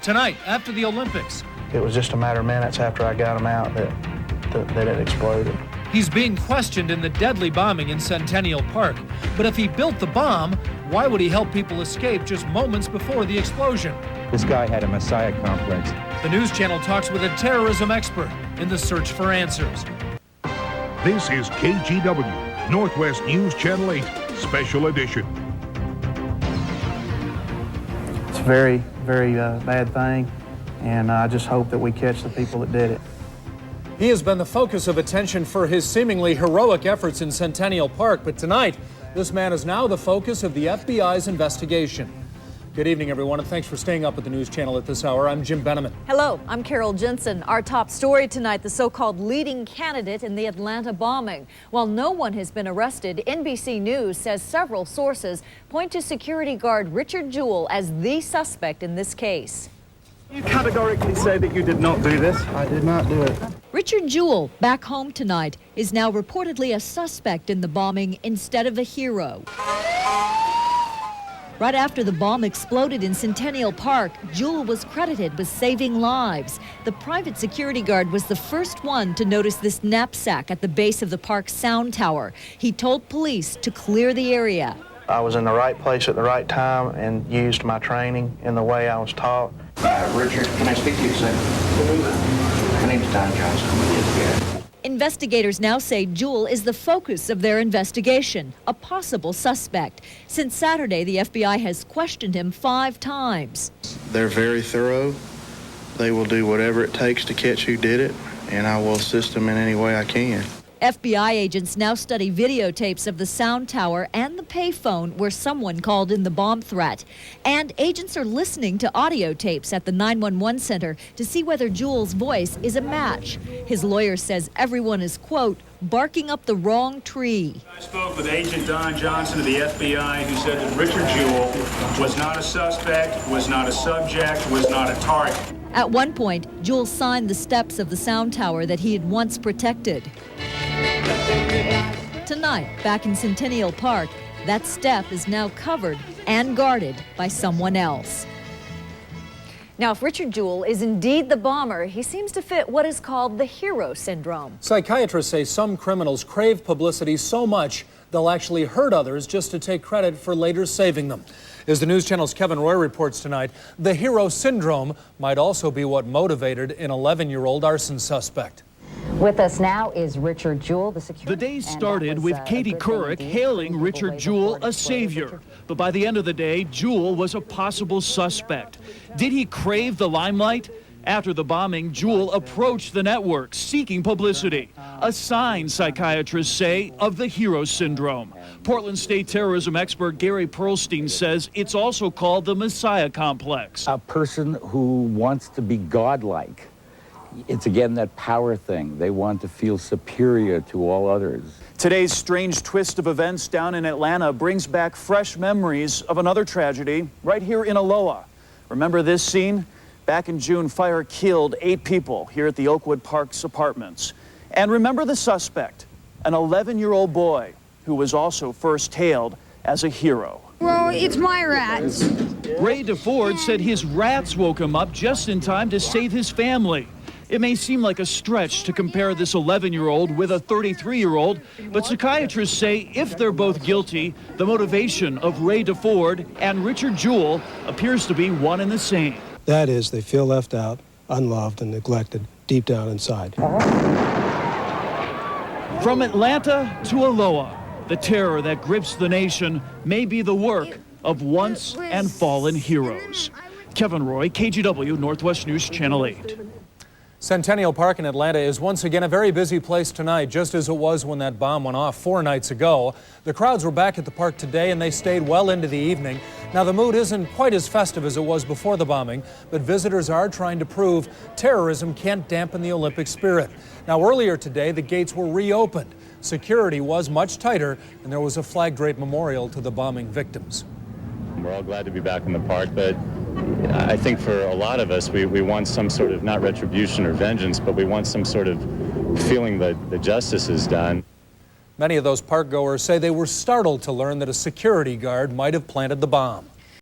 Tonight, after the Olympics. It was just a matter of minutes after I got him out that it exploded. He's being questioned in the deadly bombing in Centennial Park. But if he built the bomb, why would he help people escape just moments before the explosion? This guy had a messiah complex. The news channel talks with a terrorism expert in the search for answers. This is KGW, Northwest News Channel 8, Special Edition. It's a very, very bad thing, and I just hope that we catch the people that did it. He has been the focus of attention for his seemingly heroic efforts in Centennial Park, but tonight, this man is now the focus of the FBI's investigation. Good evening, everyone, and thanks for staying up with the news channel at this hour. I'm Jim Benneman. Hello, I'm Carol Jensen. Our top story tonight, the so-called leading candidate in the Atlanta bombing. While no one has been arrested, NBC News says several sources point to security guard Richard Jewell as the suspect in this case. You categorically say that you did not do this? I did not do it. Richard Jewell, back home tonight, is now reportedly a suspect in the bombing instead of a hero. Right after the bomb exploded in Centennial Park, Jewell was credited with saving lives. The private security guard was the first one to notice this knapsack at the base of the park's sound tower. He told police to clear the area. I was in the right place at the right time and used my training in the way I was taught. Richard, can I speak to you a second? My name's Don Johnson. I'm with the FBI. Investigators now say Jewell is the focus of their investigation, a possible suspect. Since Saturday, the FBI has questioned him 5 times. They're very thorough. They will do whatever it takes to catch who did it, and I will assist them in any way I can. FBI agents now study videotapes of the sound tower and the payphone where someone called in the bomb threat. And agents are listening to audio tapes at the 911 center to see whether Jewell's voice is a match. His lawyer says everyone is, quote, barking up the wrong tree. I spoke with Agent Don Johnson of the FBI, who said that Richard Jewell was not a suspect, was not a subject, was not a target. At one point, Jewell signed the steps of the sound tower that he had once protected. Tonight, back in Centennial Park, that step is now covered and guarded by someone else. Now, if Richard Jewell is indeed the bomber, he seems to fit what is called the hero syndrome. Psychiatrists say some criminals crave publicity so much they'll actually hurt others just to take credit for later saving them. As the News Channel's Kevin Roy reports tonight, the hero syndrome might also be what motivated an 11-year-old arson suspect. With us now is Richard Jewell, the security. The day started with Katie Couric hailing Richard Jewell a savior. But by the end of the day, Jewell was a possible suspect. Did he crave the limelight? After the bombing, Jewell approached the network seeking publicity, a sign, psychiatrists say, of the hero syndrome. Portland State terrorism expert Gary Pearlstein says it's also called the messiah complex. A person who wants to be godlike. It's again that power thing. They want to feel superior to all others. Today's strange twist of events down in Atlanta brings back fresh memories of another tragedy right here in Aloha. Remember this scene? Back in June, fire killed 8 people here at the Oakwood Park's apartments. And remember the suspect, an 11-year-old boy who was also first hailed as a hero. Well, it's my rats. Ray DeFord said his rats woke him up just in time to save his family. It may seem like a stretch to compare this 11-year-old with a 33-year-old, but psychiatrists say if they're both guilty, the motivation of Ray DeFord and Richard Jewell appears to be one and the same. That is, they feel left out, unloved, and neglected deep down inside. From Atlanta to Aloha, the terror that grips the nation may be the work of once and fallen heroes. Kevin Roy, KGW, Northwest News Channel 8. Centennial Park in Atlanta is once again a very busy place tonight, just as it was when that bomb went off 4 nights ago. The crowds were back at the park today and they stayed well into the evening. Now, the mood isn't quite as festive as it was before the bombing, but visitors are trying to prove terrorism can't dampen the Olympic spirit. Now, earlier today, the gates were reopened. Security was much tighter, and there was a flag-draped memorial to the bombing victims. We're all glad to be back in the park, but I think for a lot of us, we want some sort of, not retribution or vengeance, but we want some sort of feeling that the justice is done. Many of those park goers say they were startled to learn that a security guard might have planted the bomb.